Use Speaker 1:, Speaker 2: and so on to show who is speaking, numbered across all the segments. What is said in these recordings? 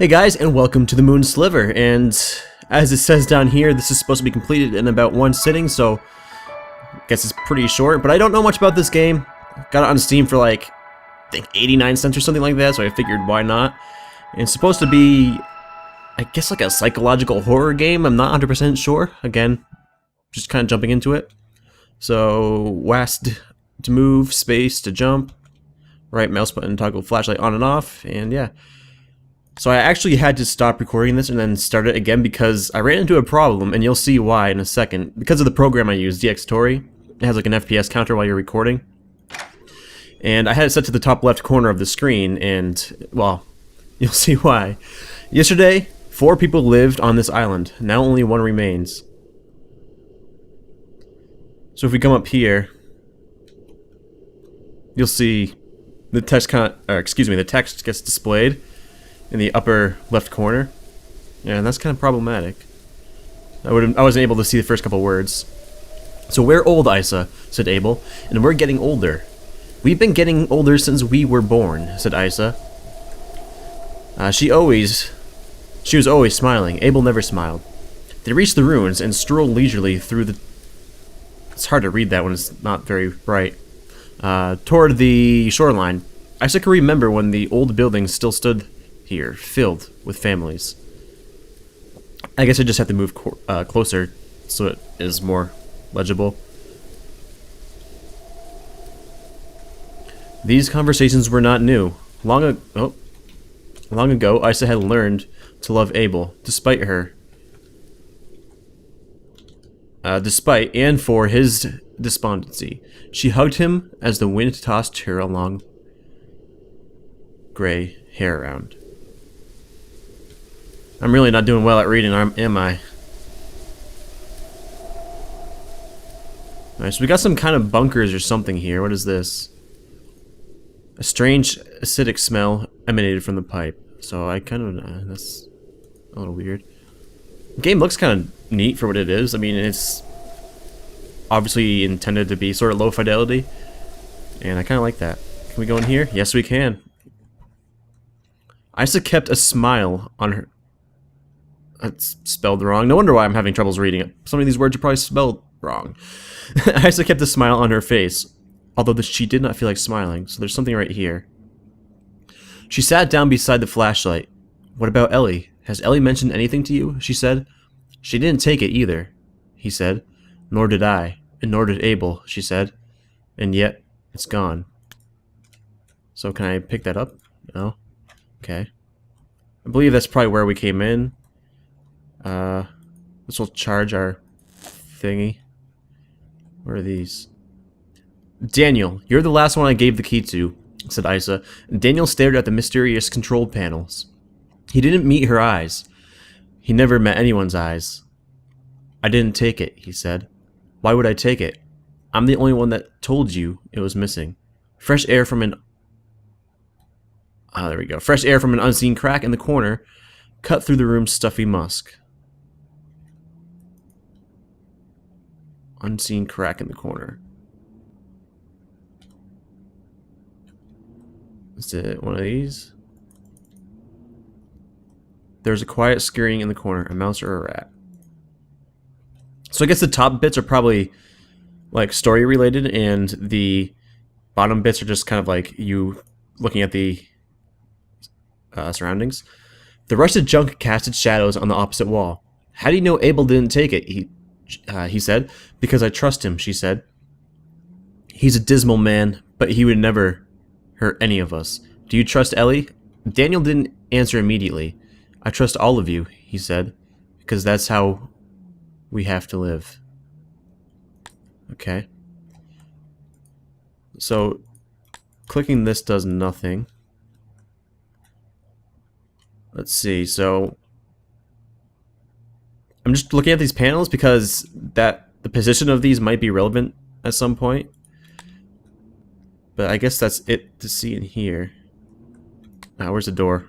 Speaker 1: Hey guys, and welcome to the Moon Sliver, and as it says down here, this is supposed to be completed in about one sitting, so I guess it's pretty short, but I don't know much about this game. Got it on Steam for like, I think 89 cents or something like that, so I figured why not. And it's supposed to be, I guess, like a psychological horror game. I'm not 100% sure. Again, just kind of jumping into it. So, WASD to move, space to jump, right mouse button toggle flashlight on and off, and yeah. So I actually had to stop recording this and then start it again because I ran into a problem, and you'll see why in a second. Because of the program I use, DxTory, it has like an FPS counter while you're recording. And I had it set to the top left corner of the screen, and, well, you'll see why. Yesterday, 4 people lived on this island. Now only 1 remains. So if we come up here, you'll see the text the text gets displayed in the upper left corner. Yeah, and that's kind of problematic. I wasn't able to see the first couple words. So we're old, Isa, said Abel, and we're getting older. We've been getting older since we were born, said Isa. She was always smiling. Abel never smiled. They reached the ruins and strolled leisurely through the... It's hard to read that when it's not very bright. Toward the shoreline. Isa could remember when the old buildings still stood here, filled with families. I guess I just have to move closer so it is more legible. These conversations were not new. Long ago, Isa had learned to love Abel, despite and for his despondency. She hugged him as the wind tossed her along gray hair around. I'm really not doing well at reading, am I? Alright, so we got some kind of bunkers or something here. What is this? A strange acidic smell emanated from the pipe. So I kind of... that's a little weird. The game looks kind of neat for what it is. I mean, it's obviously intended to be sort of low fidelity. And I kind of like that. Can we go in here? Yes, we can. Isa kept a smile on her... That's spelled wrong. No wonder why I'm having troubles reading it. Some of these words are probably spelled wrong. Isa kept a smile on her face, although she did not feel like smiling, so there's something right here. She sat down beside the flashlight. What about Ellie? Has Ellie mentioned anything to you? She said. She didn't take it either, he said. Nor did I, and nor did Abel, she said. And yet, it's gone. So can I pick that up? No? Okay. I believe that's probably where we came in. This will charge our thingy. Where are these? Daniel, you're the last one I gave the key to, said Isa. Daniel stared at the mysterious control panels. He didn't meet her eyes. He never met anyone's eyes. I didn't take it, he said. Why would I take it? I'm the only one that told you it was missing. Fresh air from an... there we go. Fresh air from an unseen crack in the corner cut through the room's stuffy musk. Unseen crack in the corner. Is it one of these? There's a quiet scurrying in the corner. A mouse or a rat. So I guess the top bits are probably like story related, and the bottom bits are just kind of like you looking at the surroundings. The rusted junk casted shadows on the opposite wall. How do you know Abel didn't take it? He said. Because I trust him, she said. He's a dismal man, but he would never hurt any of us. Do you trust Ellie? Daniel didn't answer immediately. I trust all of you, he said. Because that's how we have to live. Okay. So, clicking this does nothing. Let's see, so... I'm just looking at these panels because the position of these might be relevant at some point. But I guess that's it to see in here. Where's the door?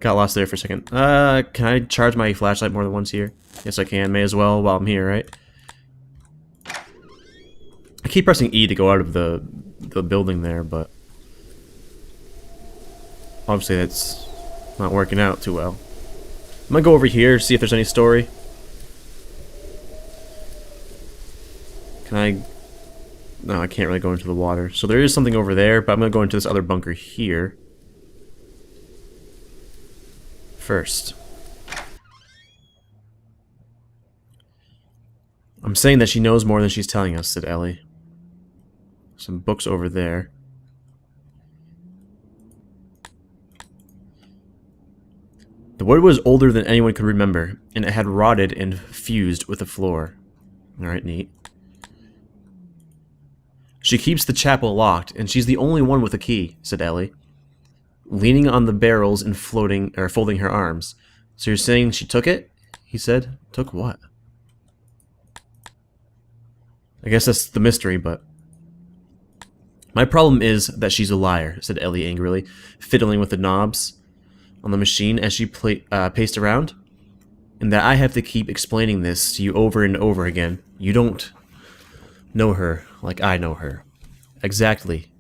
Speaker 1: Got lost there for a second. Can I charge my flashlight more than once here? Yes, I can. May as well while I'm here, right? I keep pressing E to go out of the building there, but obviously that's Not working out too well. I'm gonna go over here, see if there's any story. Can I... No, I can't really go into the water. So there is something over there, but I'm gonna go into this other bunker here first. I'm saying that she knows more than she's telling us, said Ellie. Some books over there. The wood was older than anyone could remember, and it had rotted and fused with the floor. Alright, neat. She keeps the chapel locked, and she's the only one with a key, said Ellie, leaning on the barrels and folding her arms. So you're saying she took it? He said. Took what? I guess that's the mystery, but... My problem is that she's a liar, said Ellie angrily, fiddling with the knobs on the machine as she paced around. And that I have to keep explaining this to you over and over again. You don't know her like I know her. Exactly.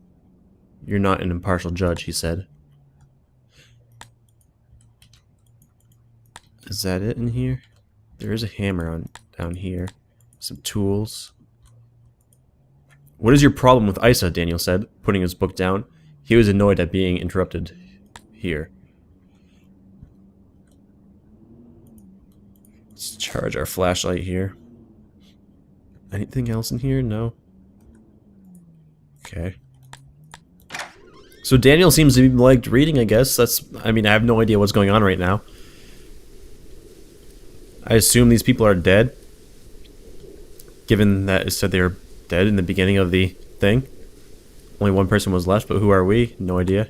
Speaker 1: You're not an impartial judge, he said. Is that it in here? There is a hammer down here. Some tools. What is your problem with Isa? Daniel said, putting his book down. He was annoyed at being interrupted here. Let's charge our flashlight here. Anything else in here? No. Okay. So Daniel seems to be liked reading, I guess. I mean, I have no idea what's going on right now. I assume these people are dead. Given that it said they were dead in the beginning of the thing. Only one person was left, but who are we? No idea.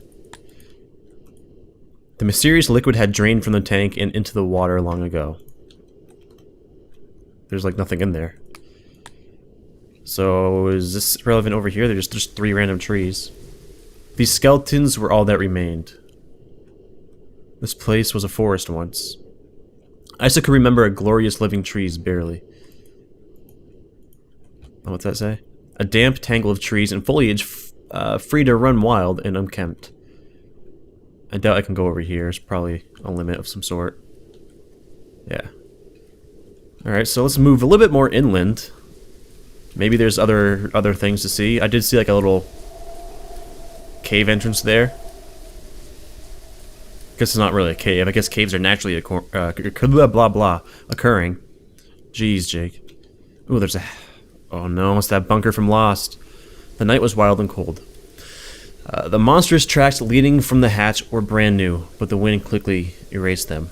Speaker 1: The mysterious liquid had drained from the tank and into the water long ago. There's like nothing in there. So is this relevant over here? There's just 3 random trees. These skeletons were all that remained. This place was a forest once. Isa could remember a glorious living trees barely. Oh, what's that say? A damp tangle of trees and foliage free to run wild and unkempt. I doubt I can go over here. There's probably a limit of some sort. Yeah. Alright, so let's move a little bit more inland. Maybe there's other things to see. I did see like a little cave entrance there. Guess it's not really a cave. I guess caves are naturally occurring. Jeez, Jake. Ooh, there's a... Oh no, it's that bunker from Lost. The night was wild and cold. The monstrous tracks leading from the hatch were brand new, but the wind quickly erased them.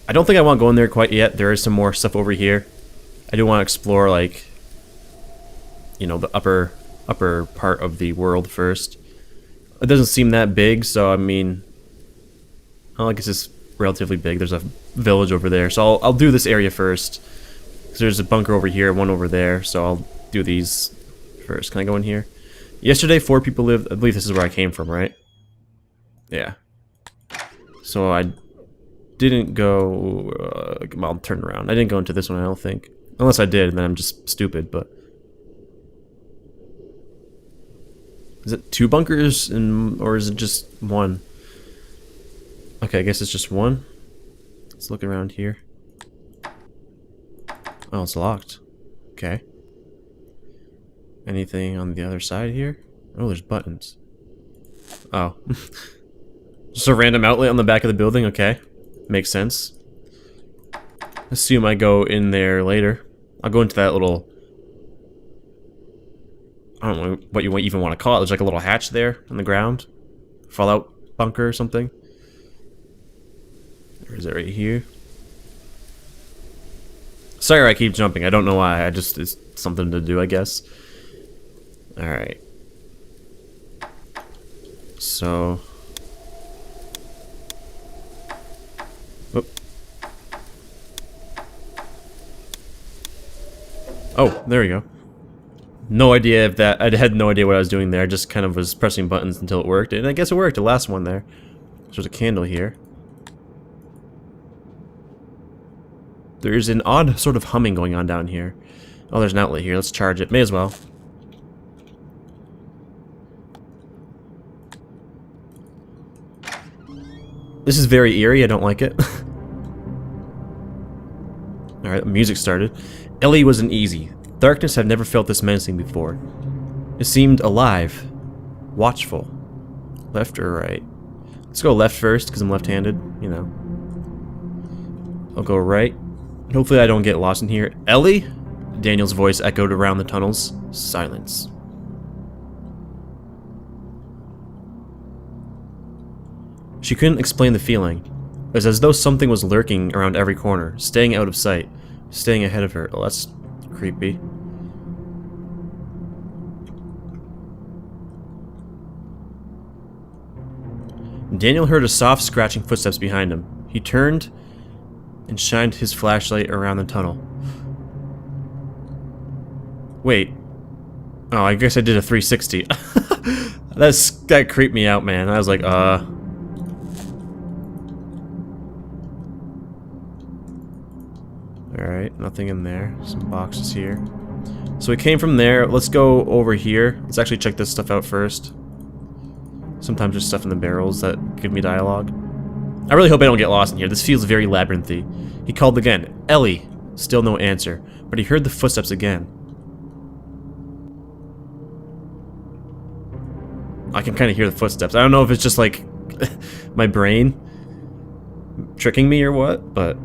Speaker 1: I don't think I want to go in there quite yet. There is some more stuff over here. I do want to explore, like, you know, the upper part of the world first. It doesn't seem that big, so I mean, I guess it's relatively big. There's a village over there, so I'll do this area first. There's a bunker over here, one over there, so I'll do these first. Can I go in here? Yesterday, 4 people lived. I believe this is where I came from, right? Yeah. So I didn't go... I'll turn around. I didn't go into this one, I don't think. Unless I did, and then I'm just stupid, but... Is it 2 bunkers, or is it just 1? Okay, I guess it's just 1. Let's look around here. Oh, it's locked. Okay. Anything on the other side here? Oh, there's buttons. Oh. Just a random outlet on the back of the building? Okay. Makes sense. Assume I go in there later. I'll go into that little... I don't know what you even want to call it. There's like a little hatch there on the ground. Fallout bunker or something. Or is it right here? Sorry I keep jumping. I don't know why. It's something to do, I guess. Alright. So... Whoop. Oh, there we go. No idea if that... I had no idea what I was doing there. I just kind of was pressing buttons until it worked. And I guess it worked. The last one there. There's a candle here. There's an odd sort of humming going on down here. Oh, there's an outlet here. Let's charge it. May as well. This is very eerie, I don't like it. Alright, the music started. Ellie wasn't easy. Darkness had never felt this menacing before. It seemed alive. Watchful. Left or right? Let's go left first, because I'm left-handed, you know. I'll go right. Hopefully I don't get lost in here. Ellie? Daniel's voice echoed around the tunnels. Silence. She couldn't explain the feeling. It was as though something was lurking around every corner, staying out of sight, staying ahead of her. Oh, that's creepy. Daniel heard a soft scratching footsteps behind him. He turned and shined his flashlight around the tunnel. Wait. Oh, I guess I did a 360. That creeped me out, man. I was like, Alright, nothing in there. Some boxes here. So we came from there. Let's go over here. Let's actually check this stuff out first. Sometimes there's stuff in the barrels that give me dialogue. I really hope I don't get lost in here. This feels very labyrinthy. He called again. Ellie. Still no answer. But he heard the footsteps again. I can kind of hear the footsteps. I don't know if it's just like my brain tricking me or what, but...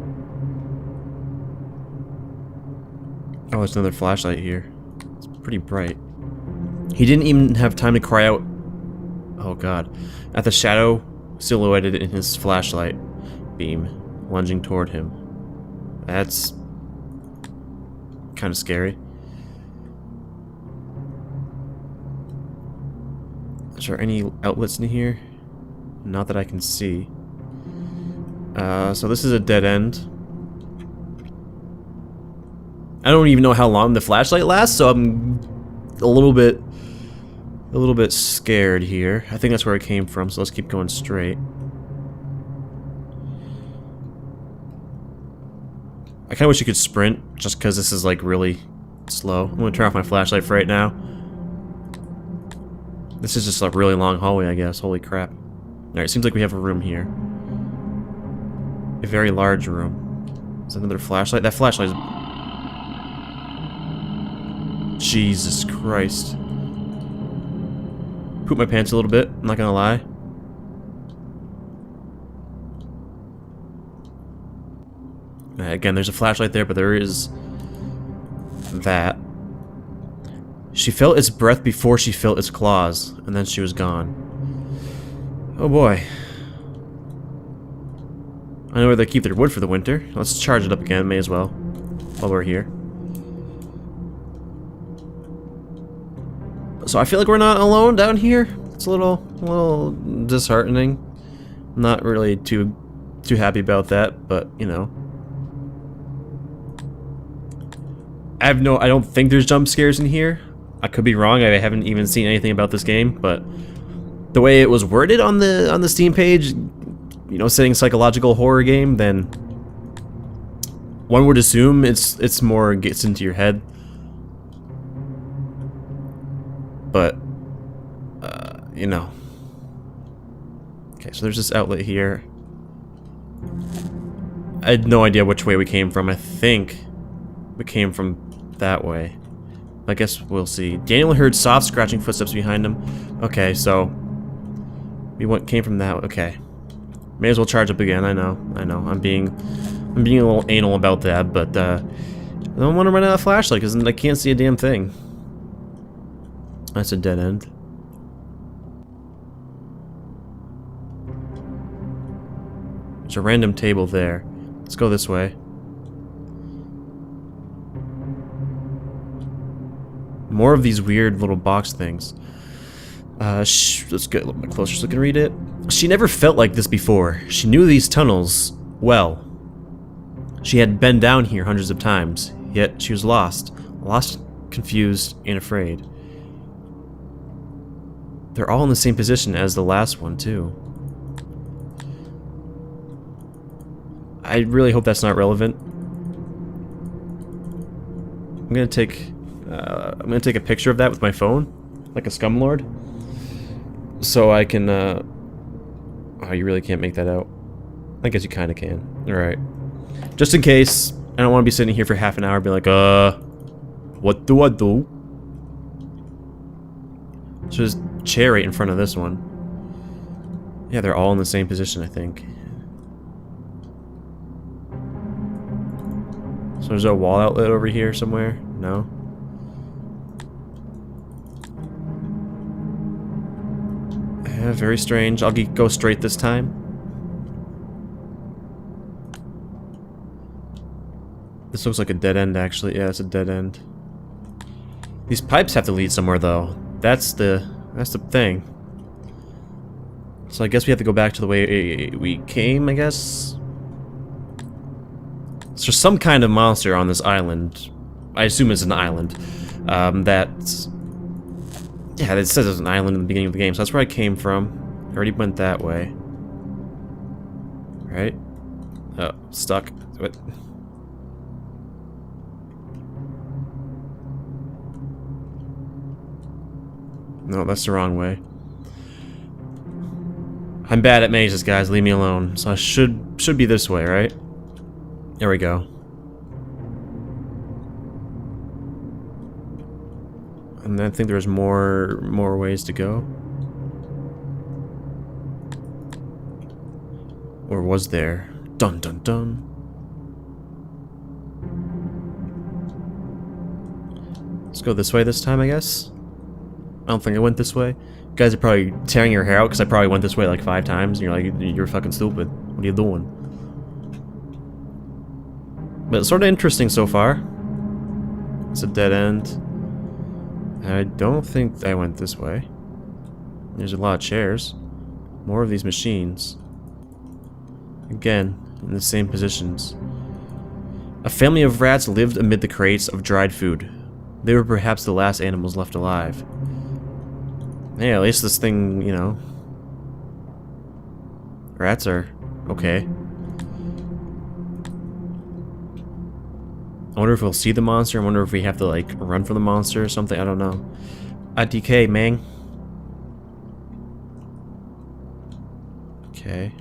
Speaker 1: Oh, there's another flashlight here. It's pretty bright. He didn't even have time to cry out. Oh god. At the shadow silhouetted in his flashlight beam, lunging toward him. That's kind of scary. Is there any outlets in here? Not that I can see. So this is a dead end. I don't even know how long the flashlight lasts, so I'm a little bit scared here. I think that's where it came from, so let's keep going straight. I kind of wish you could sprint, just because this is like really slow. I'm gonna turn off my flashlight for right now. This is just a really long hallway, I guess. Holy crap. Alright, seems like we have a room here. A very large room. Is that another flashlight? That flashlight is... Jesus Christ. Poop my pants a little bit, I'm not gonna lie. Again, there's a flashlight there, but there is that. She felt its breath before she felt its claws, and then she was gone. Oh boy. I know where they keep their wood for the winter. Let's charge it up again, may as well, while we're here. So I feel like we're not alone down here. It's a little disheartening. I'm not really too happy about that, but you know. I don't think there's jump scares in here. I could be wrong. I haven't even seen anything about this game, but the way it was worded on the Steam page, you know, saying psychological horror game, then one would assume it's more gets into your head. But you know. Okay, so there's this outlet here. I had no idea which way we came from. I think we came from that way. I guess we'll see. Daniel heard soft scratching footsteps behind him. Okay, so we came from that way. Okay. May as well charge up again. I know. I'm being a little anal about that, but I don't want to run out of flashlight because I can't see a damn thing. That's a dead end. There's a random table there. Let's go this way. More of these weird little box things. Let's get a little bit closer so we can read it. She never felt like this before. She knew these tunnels well. She had been down here hundreds of times, yet she was lost, confused, and afraid. They're all in the same position as the last one, too. I really hope that's not relevant. I'm gonna take a picture of that with my phone, like a scumlord, so I can. Oh, you really can't make that out. I guess you kind of can. Alright. Just in case, I don't want to be sitting here for half an hour and be like, what do I do? So there's a chair right in front of this one. Yeah, they're all in the same position, I think. So there's a wall outlet over here somewhere? No? Yeah, very strange. I'll go straight this time. This looks like a dead end, actually. Yeah, it's a dead end. These pipes have to lead somewhere, though. That's the thing. So I guess we have to go back to the way we came, I guess? So there's some kind of monster on this island. I assume it's an island. Yeah, it says it's an island in the beginning of the game, so that's where I came from. I already went that way. Right? Oh, stuck. What? No, that's the wrong way. I'm bad at mazes, guys. Leave me alone. So I should be this way, right? There we go. And I think there's more ways to go. Or was there? Dun dun dun. Let's go this way this time, I guess. I don't think I went this way. You guys are probably tearing your hair out because I probably went this way like 5 times, and you're like, you're fucking stupid. What are you doing? But it's sort of interesting so far. It's a dead end. I don't think I went this way. There's a lot of chairs. More of these machines. Again, in the same positions. A family of rats lived amid the crates of dried food. They were perhaps the last animals left alive. Hey, at least this thing, you know... Rats are okay. I wonder if we'll see the monster. I wonder if we have to, like, run from the monster or something. I don't know. DK, man. Okay.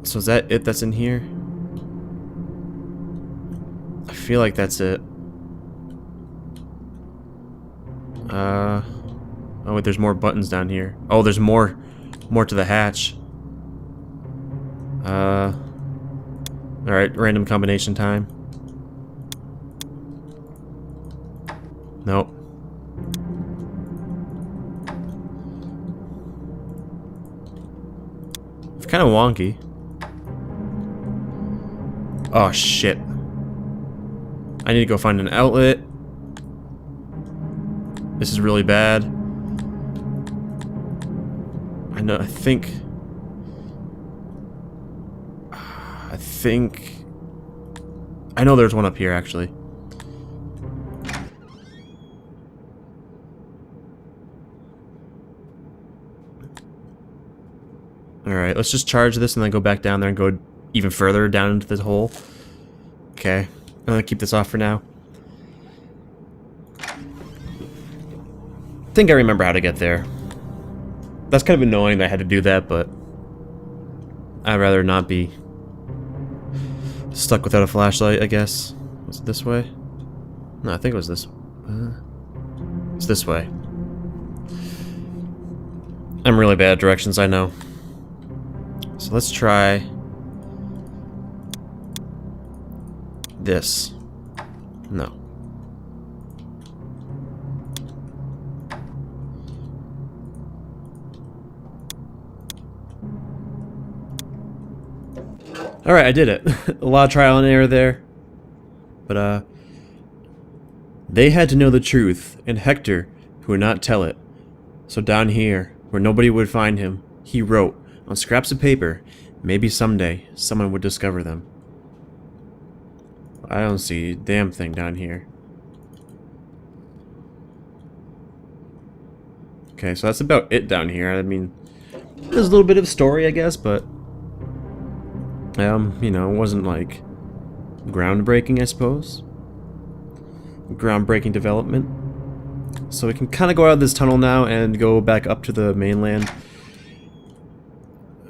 Speaker 1: So is that it that's in here? I feel like that's it. Oh wait, there's more buttons down here. Oh, there's more to the hatch. Alright, random combination time. Nope. It's kind of wonky. Oh shit. I need to go find an outlet. This is really bad. I think I know there's one up here actually. Alright, let's just charge this and then go back down there and go even further down into this hole. Okay, I'm gonna keep this off for now. I think I remember how to get there. That's kind of annoying that I had to do that, but I'd rather not be stuck without a flashlight, I guess. Was it this way? No, I think it was this. It's this way. I'm really bad at directions, I know. So let's try this. No. Alright, I did it. A lot of trial and error there. But, they had to know the truth, and Hector, who would not tell it. So down here, where nobody would find him, he wrote, on scraps of paper, maybe someday, someone would discover them. I don't see a damn thing down here. Okay, so that's about it down here. I mean, there's a little bit of story, I guess, but... you know, it wasn't like groundbreaking, I suppose. Groundbreaking development. So we can kind of go out of this tunnel now and go back up to the mainland.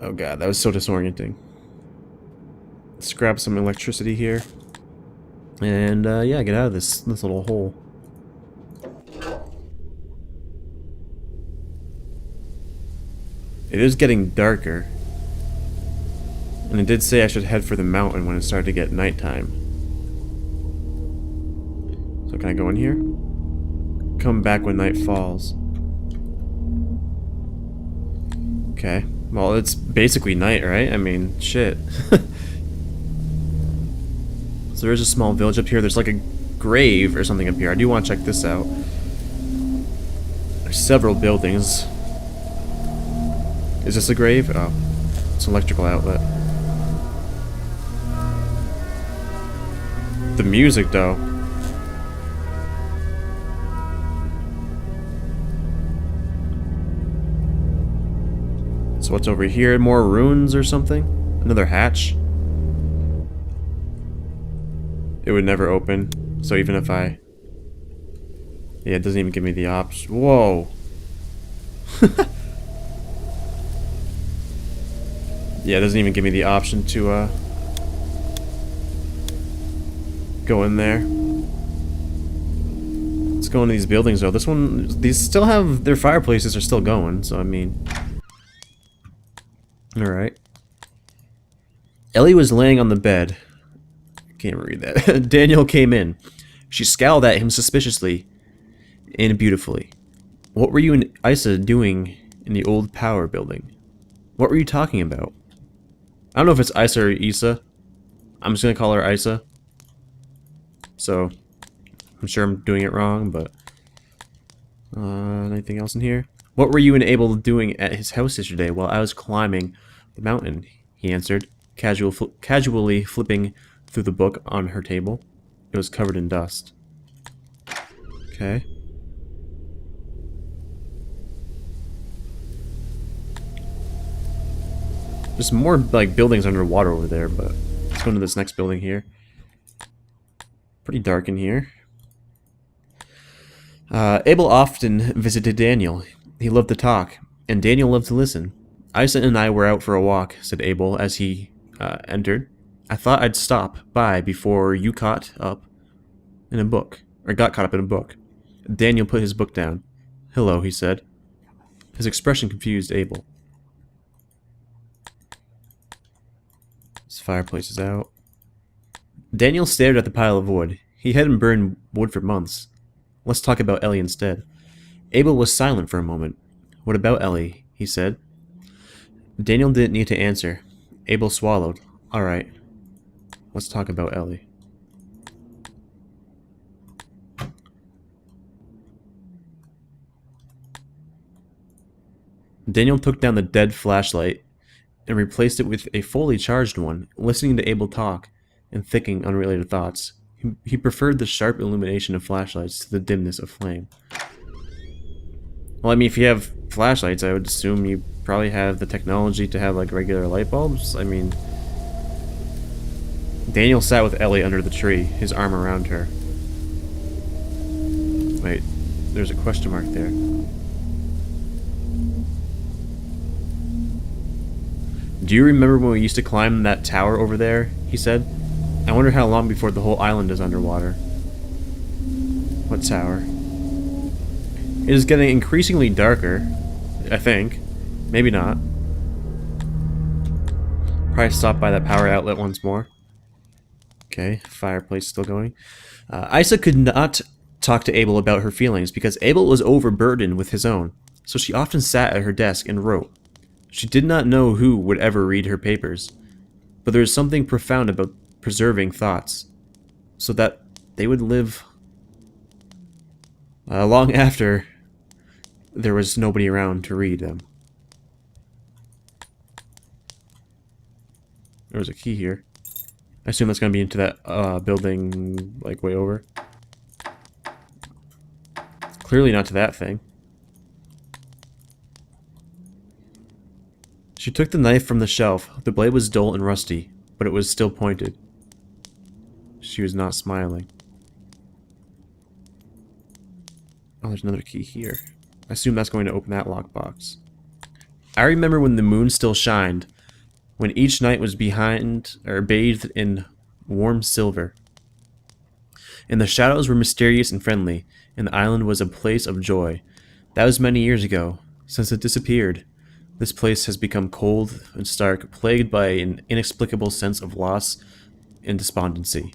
Speaker 1: Oh god, that was so disorienting. Let's grab some electricity here. And yeah, get out of this little hole. It is getting darker. And it did say I should head for the mountain when it started to get nighttime. So can I go in here? Come back when night falls. Okay. Well, it's basically night, right? I mean, shit. So there's a small village up here. There's like a grave or something up here. I do want to check this out. There's several buildings. Is this a grave? Oh. It's an electrical outlet. The music, though. So what's over here? More ruins or something? Another hatch? It would never open. So even if I... Yeah, it doesn't even give me the option. Whoa! Yeah, it doesn't even give me the option to, go in there. Let's go into these buildings, though. This one... These still have... Their fireplaces are still going, so I mean... Alright. Ellie was laying on the bed. Can't read that. Daniel came in. She scowled at him suspiciously and beautifully. What were you and Isa doing in the old power building? What were you talking about? I don't know if it's Isa or Isa. I'm just gonna call her Isa. So, I'm sure I'm doing it wrong, but... anything else in here? What were you and Abel doing at his house yesterday while I was climbing the mountain? He answered, casually flipping through the book on her table. It was covered in dust. Okay. There's more, like, buildings underwater over there, but let's go into this next building here. Pretty dark in here. Abel often visited Daniel. He loved to talk, and Daniel loved to listen. Isa and I were out for a walk, said Abel as he entered. I thought I'd stop by before you caught up in a book, or got caught up in a book. Daniel put his book down. Hello, he said. His expression confused Abel. This fireplace is out. Daniel stared at the pile of wood. He hadn't burned wood for months. Let's talk about Ellie instead. Abel was silent for a moment. What about Ellie? He said. Daniel didn't need to answer. Abel swallowed. Alright. Let's talk about Ellie. Daniel took down the dead flashlight and replaced it with a fully charged one, listening to Abel talk and thinking unrelated thoughts. He preferred the sharp illumination of flashlights to the dimness of flame. Well, I mean, if you have flashlights, I would assume you probably have the technology to have, like, regular light bulbs. I mean... Daniel sat with Ellie under the tree, his arm around her. Wait, there's a question mark there. Do you remember when we used to climb that tower over there? He said. I wonder how long before the whole island is underwater. What tower? It is getting increasingly darker, I think. Maybe not. Probably stop by that power outlet once more. Okay, fireplace still going. Isa could not talk to Abel about her feelings because Abel was overburdened with his own, so she often sat at her desk and wrote. She did not know who would ever read her papers, but there is something profound about preserving thoughts, so that they would live long after there was nobody around to read them. There was a key here. I assume that's going to be into that building, like, way over. Clearly not to that thing. She took the knife from the shelf. The blade was dull and rusty, but it was still pointed. She was not smiling. Oh, there's another key here. I assume that's going to open that lockbox. I remember when the moon still shined, when each night was behind or bathed in warm silver, and the shadows were mysterious and friendly, and the island was a place of joy. That was many years ago. Since it disappeared, this place has become cold and stark, plagued by an inexplicable sense of loss and despondency.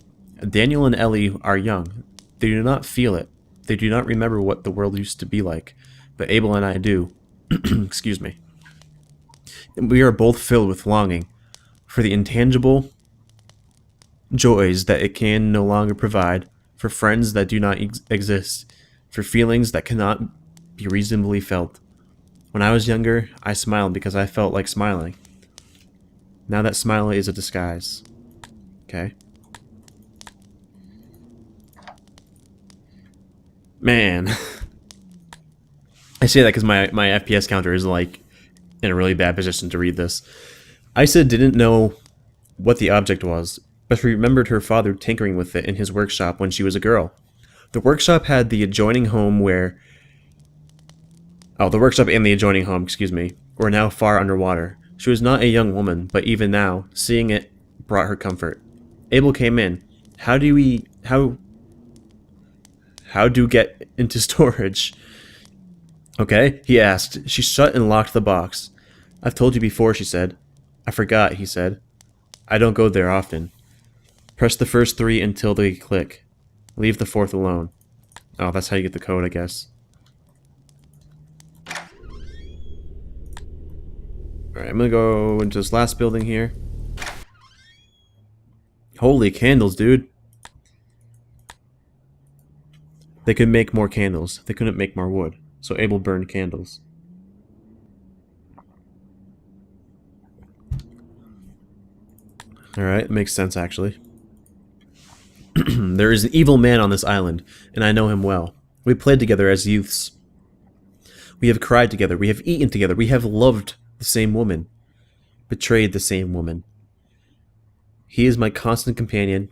Speaker 1: Daniel and Ellie are young. They do not feel it. They do not remember what the world used to be like, but Abel and I do. Excuse me. And we are both filled with longing for the intangible joys that it can no longer provide, for friends that do not exist, for feelings that cannot be reasonably felt. When I was younger, I smiled because I felt like smiling. Now that smile is a disguise. Okay. Man. I say that because my FPS counter is like in a really bad position to read this. Isa didn't know what the object was, but remembered her father tinkering with it in his workshop when she was a girl. The workshop had the adjoining home where... Oh, the workshop and the adjoining home, excuse me, were now far underwater. She was not a young woman, but even now, seeing it brought her comfort. Abel came in. How do get into storage? Okay, he asked. She shut and locked the box. I've told you before, she said. I forgot, he said. I don't go there often. Press the first 3 until they click. Leave the 4th alone. Oh, that's how you get the code, I guess. Alright, I'm gonna go into this last building here. Holy candles, dude. They could make more candles. They couldn't make more wood. So Abel burned candles. Alright, makes sense actually. There is an evil man on this island, and I know him well. We played together as youths. We have cried together, we have eaten together, we have loved the same woman, betrayed the same woman. He is my constant companion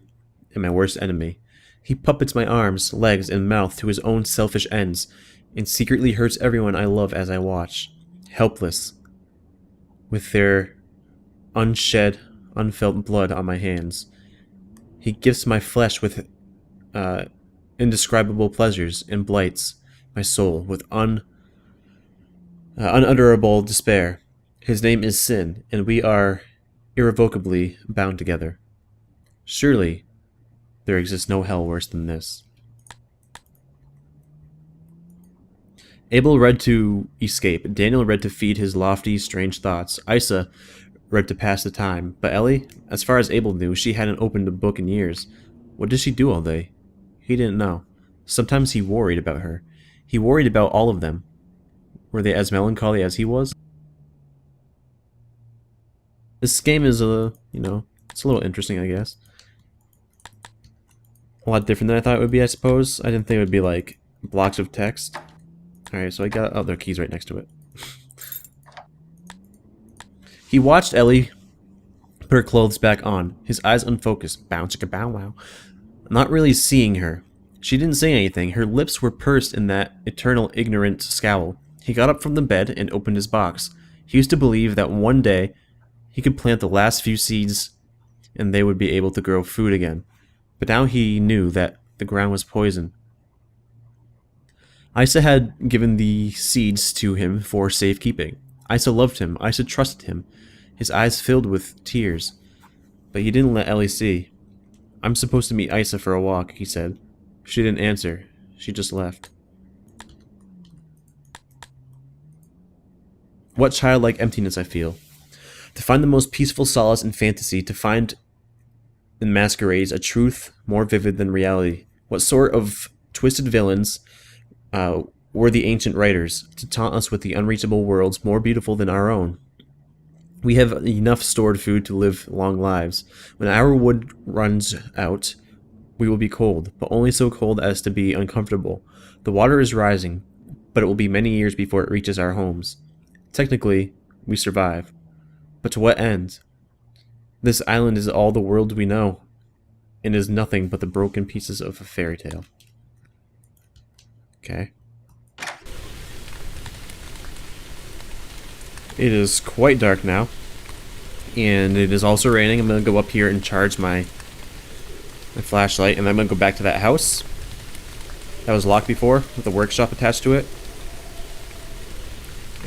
Speaker 1: and my worst enemy. He puppets my arms, legs, and mouth to his own selfish ends, and secretly hurts everyone I love as I watch, helpless, with their unshed, unfelt blood on my hands. He gifts my flesh with indescribable pleasures and blights my soul with unutterable despair. His name is Sin, and we are irrevocably bound together. Surely there exists no hell worse than this. Abel read to escape. Daniel read to feed his lofty, strange thoughts. Isa read to pass the time. But Ellie, as far as Abel knew, she hadn't opened a book in years. What did she do all day? He didn't know. Sometimes he worried about her. He worried about all of them. Were they as melancholy as he was? This game is it's a little interesting, I guess. A lot different than I thought it would be, I suppose. I didn't think it would be like blocks of text. Alright, so I got other keys right next to it. He watched Ellie put her clothes back on, his eyes unfocused. Bow chicka bow wow. Not really seeing her. She didn't say anything. Her lips were pursed in that eternal ignorant scowl. He got up from the bed and opened his box. He used to believe that one day he could plant the last few seeds and they would be able to grow food again. But now he knew that the ground was poison. Isa had given the seeds to him for safekeeping. Isa loved him. Isa trusted him. His eyes filled with tears. But he didn't let Ellie see. I'm supposed to meet Isa for a walk, he said. She didn't answer. She just left. What childlike emptiness I feel. To find the most peaceful solace in fantasy, to find in masquerades a truth more vivid than reality. What sort of twisted villains were the ancient writers, to taunt us with the unreachable worlds more beautiful than our own? We have enough stored food to live long lives. When our wood runs out, we will be cold, but only so cold as to be uncomfortable. The water is rising, but it will be many years before it reaches our homes. Technically, we survive. But to what end? This island is all the world we know, and is nothing but the broken pieces of a fairy tale. Okay. It is quite dark now, and it is also raining. I'm going to go up here and charge my flashlight, and I'm going to go back to that house that was locked before with a workshop attached to it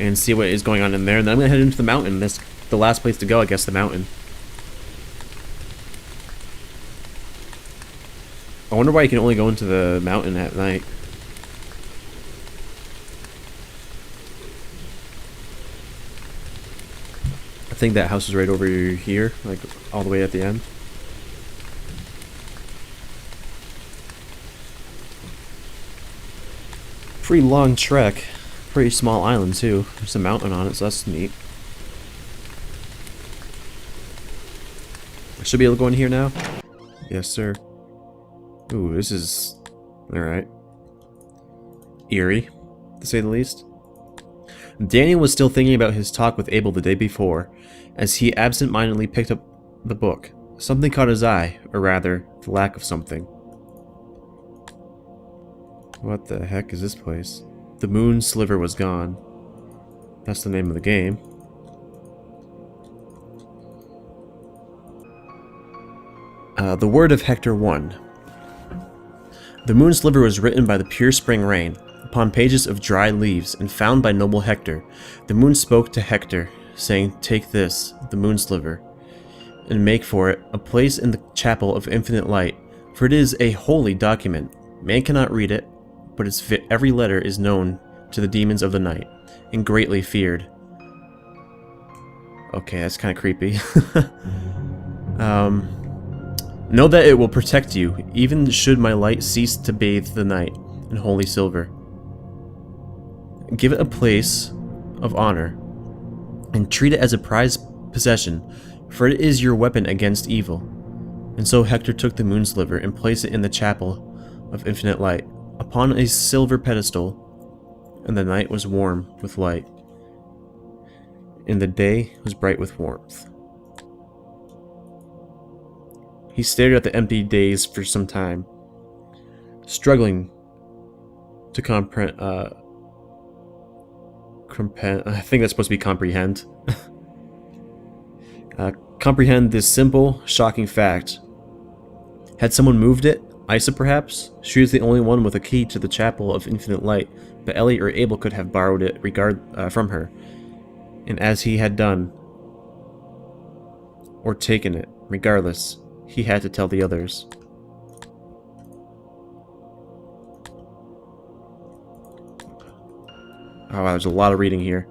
Speaker 1: and see what is going on in there. And then I'm going to head into the mountain. That's the last place to go, I guess, the mountain. I wonder why you can only go into the mountain at night. I think that house is right over here, like all the way at the end. Pretty long trek. Pretty small island too. There's a mountain on it, so that's neat. I should be able to go in here now. Yes, sir. Ooh, this is alright. Eerie, to say the least. Daniel was still thinking about his talk with Abel the day before, as he absent-mindedly picked up the book. Something caught his eye, or rather, the lack of something. What the heck is this place? The Moon Sliver was gone. That's the name of the game. The Word of Hector 1. The Moon Sliver was written by the pure spring rain, upon pages of dry leaves, and found by noble Hector. The moon spoke to Hector, saying, "Take this, the Moon Sliver, and make for it a place in the chapel of infinite light, for it is a holy document. Man cannot read it, but its every letter is known to the demons of the night, and greatly feared." Okay, that's kind of creepy. Know that it will protect you, even should my light cease to bathe the night in holy silver. Give it a place of honor, and treat it as a prized possession, for it is your weapon against evil. And so Hector took the Moon Sliver and placed it in the chapel of infinite light, upon a silver pedestal, and the night was warm with light, and the day was bright with warmth. He stared at the empty days for some time, struggling to comprehend. I think that's supposed to be comprehend. Comprehend this simple, shocking fact. Had someone moved it? Isa, perhaps? She was the only one with a key to the Chapel of Infinite Light, but Ellie or Abel could have borrowed it from her, and as he had done, or taken it, regardless, he had to tell the others. Oh wow, there's a lot of reading here.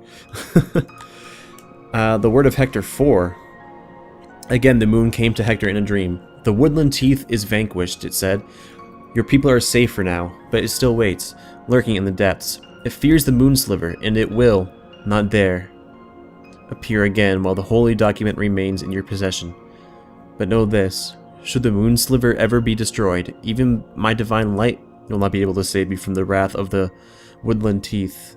Speaker 1: The Word of Hector 4. Again, the moon came to Hector in a dream. The woodland teeth is vanquished, it said. Your people are safe for now, but it still waits, lurking in the depths. It fears the Moon Sliver, and it will, not dare, appear again while the holy document remains in your possession. But know this, should the Moon Sliver ever be destroyed, even my divine light will not be able to save me from the wrath of the woodland teeth.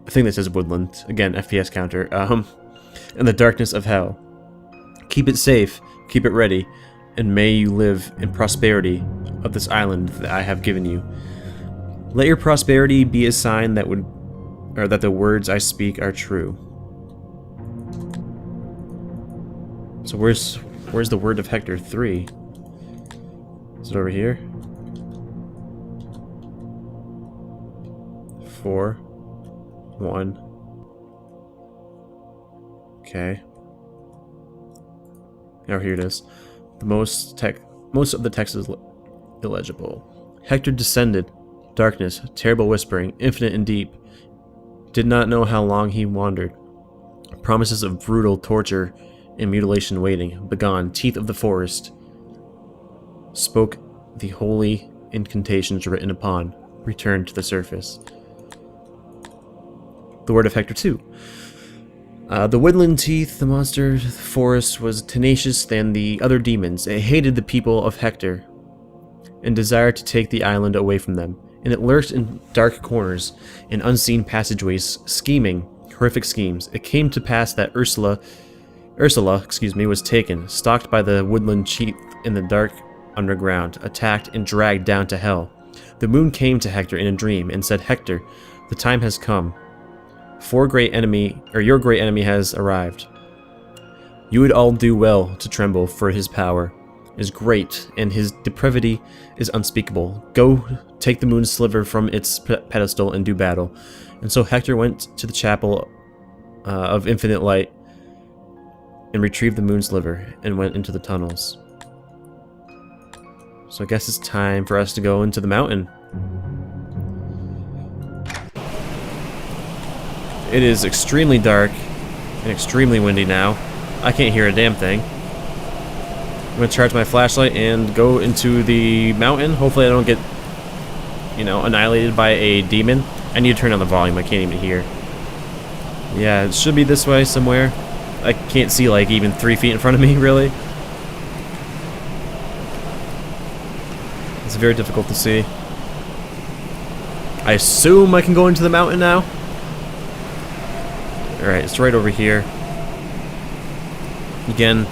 Speaker 1: I think this is woodland. Again, FPS counter. And the darkness of hell. Keep it safe, keep it ready, and may you live in prosperity of this island that I have given you. Let your prosperity be a sign that that the words I speak are true. So where's the Word of Hector 3? Is it over here? 4, 1. Okay. Oh, here it is. Most of the text is illegible. Hector descended. Darkness, terrible whispering, infinite and deep. Did not know how long he wandered. Promises of brutal torture and mutilation waiting. Begone, teeth of the forest. Spoke the holy incantations written upon. Returned to the surface. The Word of Hector 2. The woodland teeth, the monster of the forest, was tenacious than the other demons. It hated the people of Hector and desired to take the island away from them. And it lurked in dark corners and unseen passageways, scheming horrific schemes. It came to pass that Ursula, was taken, stalked by the woodland teeth in the dark underground, attacked and dragged down to hell. The moon came to Hector in a dream and said, "Hector, the time has come. Your great enemy has arrived. You would all do well to tremble, for his power is great, and his depravity is unspeakable. Go, take the Moon Sliver from its pedestal and do battle. And so Hector went to the chapel of infinite light and retrieved the Moon Sliver and went into the tunnels. So I guess it's time for us to go into the mountain. It is extremely dark and extremely windy now. I can't hear a damn thing. I'm gonna charge my flashlight and go into the mountain. Hopefully I don't get, you know, annihilated by a demon. I need to turn on the volume, I can't even hear. Yeah, it should be this way somewhere. I can't see like even 3 feet in front of me, really. It's very difficult to see. I assume I can go into the mountain now. Alright, it's right over here. Again,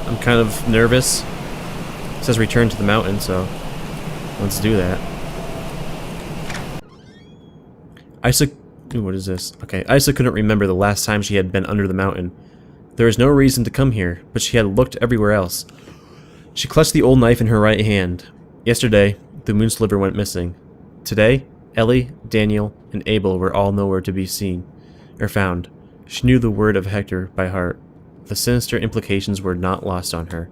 Speaker 1: I'm kind of nervous. It says return to the mountain, so let's do that. What is this? Okay, Isa couldn't remember the last time she had been under the mountain. There was no reason to come here, but she had looked everywhere else. She clutched the old knife in her right hand. Yesterday, the Moon Sliver went missing. Today, Ellie, Daniel, and Abel were all nowhere to be seen, or found. She knew the word of Hector by heart. The sinister implications were not lost on her.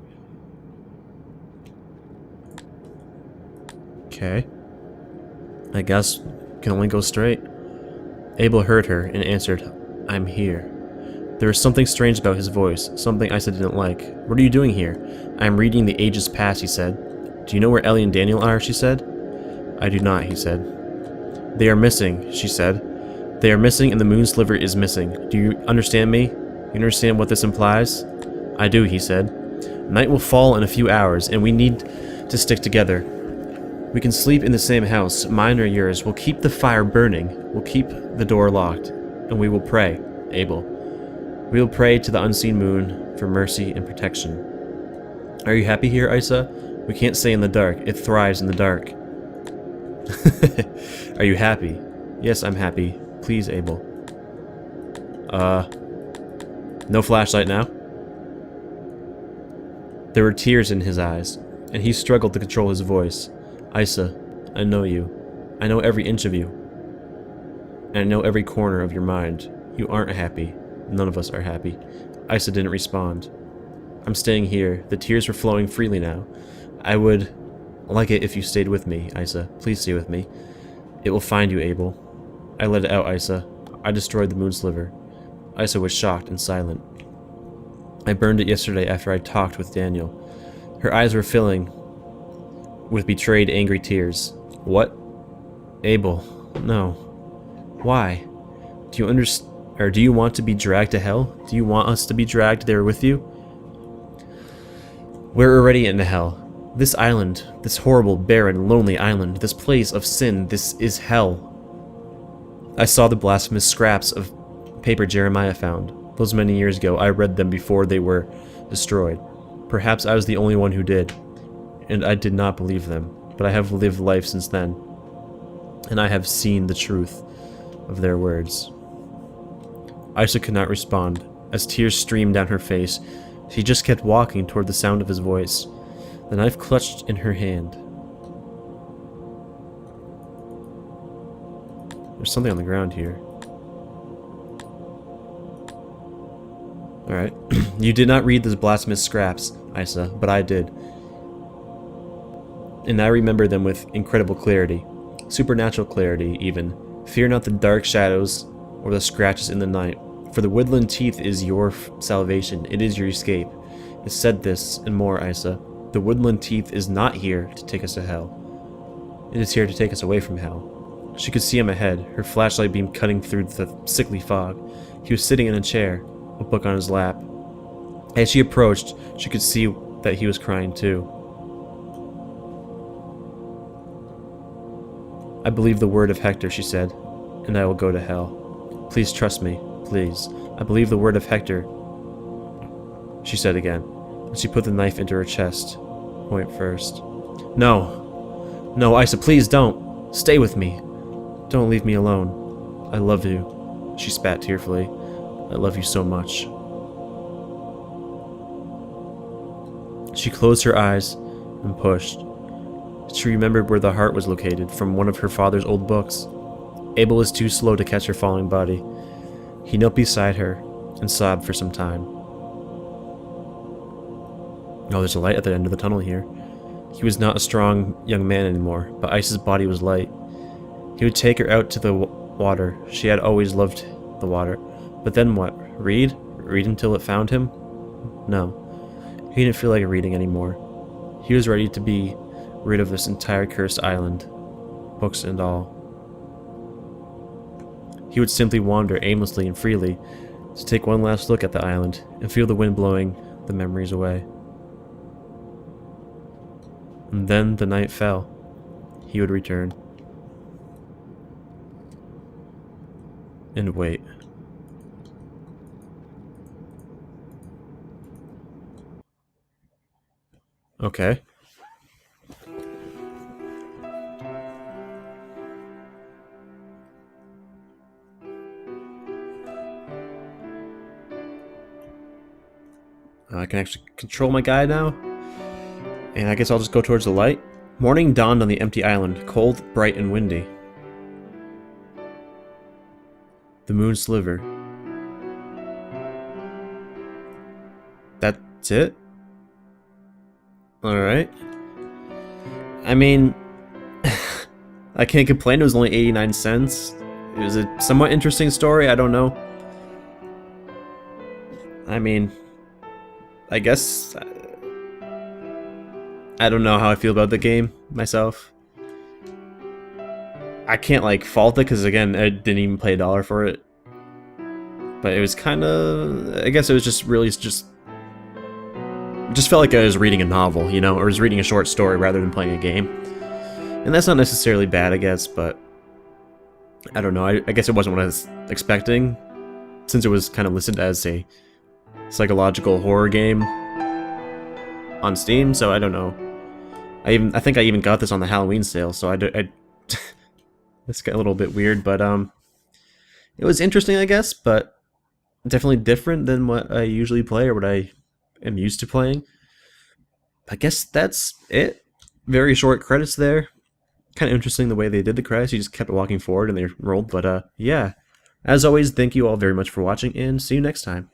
Speaker 1: Okay. I guess we can only go straight. Abel heard her and answered, I'm here. There was something strange about his voice, something Isa didn't like. What are you doing here? I am reading the ages past, he said. Do you know where Ellie and Daniel are, she said. I do not, he said. They are missing, she said. They are missing and the Moon Sliver is missing. Do you understand me? You understand what this implies? I do, he said. Night will fall in a few hours, and we need to stick together. We can sleep in the same house, mine or yours. We'll keep the fire burning. We'll keep the door locked. And we will pray, Abel. We will pray to the unseen moon for mercy and protection. Are you happy here, Isa? We can't stay in the dark. It thrives in the dark. Are you happy? Yes, I'm happy. Please, Abel. No flashlight now. There were tears in his eyes, and he struggled to control his voice. Isa, I know you. I know every inch of you. And I know every corner of your mind. You aren't happy. None of us are happy. Isa didn't respond. I'm staying here. The tears were flowing freely now. I would like it if you stayed with me, Isa. Please stay with me. It will find you, Abel. I let it out, Isa. I destroyed the Moon Sliver. Isa was shocked and silent. I burned it yesterday after I talked with Daniel. Her eyes were filling with betrayed, angry tears. What? Abel, no. Why? Do you understand? Or do you want to be dragged to hell? Do you want us to be dragged there with you? We're already in hell. This island, this horrible, barren, lonely island, this place of sin, this is hell. I saw the blasphemous scraps of paper Jeremiah found. Those many years ago, I read them before they were destroyed. Perhaps I was the only one who did, and I did not believe them, but I have lived life since then, and I have seen the truth of their words. Isa could not respond. As tears streamed down her face, she just kept walking toward the sound of his voice, the knife clutched in her hand. There's something on the ground here. Alright. You did not read those blasphemous scraps, Isa, but I did. And I remember them with incredible clarity. Supernatural clarity, even. Fear not the dark shadows or the scratches in the night, for the woodland teeth is your salvation. It is your escape. It said this and more, Isa. The woodland teeth is not here to take us to hell. It is here to take us away from hell. She could see him ahead, her flashlight beam cutting through the sickly fog. He was sitting in a chair, a book on his lap. As she approached, she could see that he was crying too. I believe the word of Hector, she said, and I will go to hell. Please trust me, please. I believe the word of Hector, she said again, and she put the knife into her chest, point first. No, Isa, please don't. Stay with me. Don't leave me alone. I love you. She spat tearfully. I love you so much. She closed her eyes and pushed. She remembered where the heart was located from one of her father's old books. Abel was too slow to catch her falling body. He knelt beside her and sobbed for some time. Oh, there's a light at the end of the tunnel here. He was not a strong young man anymore, but Ice's body was light. He would take her out to the water. She had always loved the water. But then what? Read? Read until it found him? No. He didn't feel like reading anymore. He was ready to be rid of this entire cursed island, books and all. He would simply wander aimlessly and freely, to take one last look at the island and feel the wind blowing the memories away. And then the night fell. He would return. And wait. Okay. I can actually control my guide now. And I guess I'll just go towards the light. Morning dawned on the empty island, cold, bright, and windy. The Moon Sliver. That's it? Alright. I mean, I can't complain, it was only 89 cents. It was a somewhat interesting story, I don't know. I mean, I guess... I don't know how I feel about the game, myself. I can't, like, fault it, because, again, I didn't even pay $1 for it. But it was kind of... I guess it was just really just... It just felt like I was reading a novel, you know? Or was reading a short story rather than playing a game. And that's not necessarily bad, I guess, but... I don't know, I guess it wasn't what I was expecting. Since it was kind of listed as a psychological horror game on Steam, so I don't know. I think I even got this on the Halloween sale, so this got a little bit weird, but it was interesting, I guess, but definitely different than what I usually play or what I am used to playing. I guess that's it. Very short credits there. Kind of interesting the way they did the credits. You just kept walking forward and they rolled, but yeah. As always, thank you all very much for watching, and see you next time.